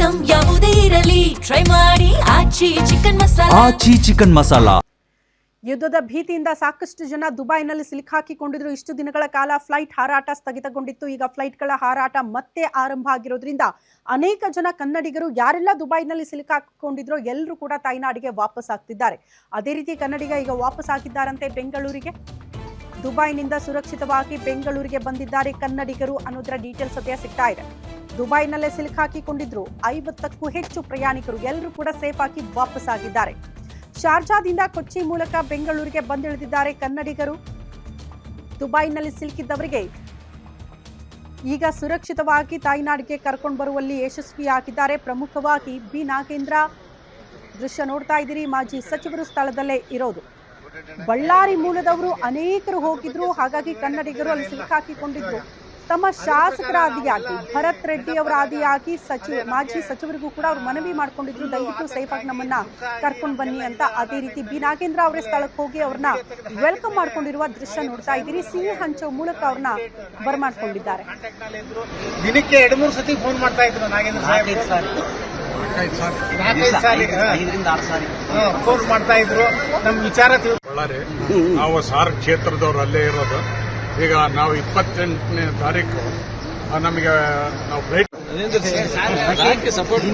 Item ಯಾವುದೇ ಇರಲಿ try ಮಾಡಿ ಆಚಿ ಚಿಕನ್ ಮಸಾಲಾ. ಯುದ್ಧದ ಭೀತಿಯಿಂದ ಸಾಕಷ್ಟು ಜನ ದುಬೈನಲ್ಲಿ ಸಿಲುಕಾಕಿಕೊಂಡಿದ್ರು. ಇಷ್ಟು ದಿನಗಳ ಕಾಲ ಫ್ಲೈಟ್ ಹಾರಾಟ ಸ್ಥಗಿತಗೊಂಡಿತ್ತು. ಈಗ ಫ್ಲೈಟ್ಗಳ ಹಾರಾಟ ಮತ್ತೆ ಆರಂಭ ಆಗಿರೋದ್ರಿಂದ ಅನೇಕ ಜನ ಕನ್ನಡಿಗರು ಯಾರೆಲ್ಲ ದುಬೈನಲ್ಲಿ ಸಿಲುಕಾಕೊಂಡಿದ್ರು ಎಲ್ಲರೂ ಕೂಡ ತಾಯ್ನಾಡಿಗೆ ವಾಪಸ್ ಆಗ್ತಿದ್ದಾರೆ. ಅದೇ ರೀತಿ ಕನ್ನಡಿಗ ಈಗ ವಾಪಸ್ ಆಗಿದ್ದಾರಂತೆ ಬೆಂಗಳೂರಿಗೆ. ದುಬೈನಿಂದ ಸುರಕ್ಷಿತವಾಗಿ ಬೆಂಗಳೂರಿಗೆ ಬಂದಿದ್ದಾರೆ ಕನ್ನಡಿಗರು ಅನ್ನೋದರ ಡೀಟೇಲ್ಸ್ ಸದ್ಯ ಸಿಗ್ತಾ ಇದೆ. ದುಬೈನಲ್ಲೇ ಸಿಲುಕಾಕಿಕೊಂಡಿದ್ರು 50ಕ್ಕೂ ಹೆಚ್ಚು ಪ್ರಯಾಣಿಕರು ಎಲ್ಲರೂ ಕೂಡ ಸೇಫ್ ಆಗಿ ವಾಪಸ್ ಆಗಿದ್ದಾರೆ. ಶಾರ್ಜಾದಿಂದ ಕೊಚ್ಚಿ ಮೂಲಕ ಬೆಂಗಳೂರಿಗೆ ಬಂದಿಳಿದಿದ್ದಾರೆ ಕನ್ನಡಿಗರು. ದುಬೈನಲ್ಲಿ ಸಿಲುಕಿದ್ದವರಿಗೆ ಈಗ ಸುರಕ್ಷಿತವಾಗಿ ತಾಯ್ನಾಡಿಗೆ ಕರ್ಕೊಂಡು ಬರುವಲ್ಲಿ ಯಶಸ್ವಿಯಾಗಿದ್ದಾರೆ. ಪ್ರಮುಖವಾಗಿ ಬಿ ನಾಗೇಂದ್ರ ದೃಶ್ಯ ನೋಡ್ತಾ ಇದ್ದೀರಿ. ಮಾಜಿ ಸಚಿವರು ಸ್ಥಳದಲ್ಲೇ ಇರೋದು. ಬಳ್ಳಾರಿ ಮೂಲದವರು ಅನೇಕರು ಹೋಗಿದ್ರು. ಹಾಗಾಗಿ ಕನ್ನಡಿಗರು ಅಲ್ಲಿ ಸಿಲುಕಾಕಿಕೊಂಡಿದ್ರು. ತಮ್ಮ ಶಾಸಕರ ಆದಿಯಾಗಿ ಭರತ್ ರೆಡ್ಡಿ ಅವರ ಆದಿಯಾಗಿ ಮಾಜಿ ಸಚಿವರಿಗೂ ಕೂಡ ಅವರು ಮನವಿ ಮಾಡ್ಕೊಂಡಿದ್ರು, ದಯವಿಟ್ಟು ಸೇಫ್ ಆಗಿ ನಮ್ಮನ್ನ ಕರ್ಕೊಂಡು ಬನ್ನಿ ಅಂತ. ಅದೇ ರೀತಿ ಬಿ ನಾಗೇಂದ್ರ ಅವರೇ ಸ್ಥಳಕ್ಕೆ ಹೋಗಿ ಅವ್ರನ್ನ ವೆಲ್ಕಮ್ ಮಾಡ್ಕೊಂಡಿರುವ ದೃಶ್ಯ ನೋಡ್ತಾ ಇದ್ದೀರಿ. ಸಿಹಿ ಹಂಚೋ ಮೂಲಕ ಅವ್ರನ್ನ ಬರಮಾಡ್ಕೊಂಡಿದ್ದಾರೆ. ದಿನಕ್ಕೆ 2-3 ಸತಿ ಫೋನ್ ಮಾಡ್ತಾ ಇದ್ರು ನಾಗೇಂದ್ರ ಫೋನ್ ಮಾಡ್ತಾ ಇದ್ರು. ನಮ್ಮ ವಿಚಾರ ಬಳ್ಳಾರಿ ನಾವು ಸಾರ್ ಕ್ಷೇತ್ರದವ್ರು ಅಲ್ಲೇ ಇರೋದು. ಈಗ ನಾವು 28ನೇ ತಾರೀಕು ನಮಗೆ ನಾವು ಫ್ಲೈಟ್ ಸಪೋರ್ಟ್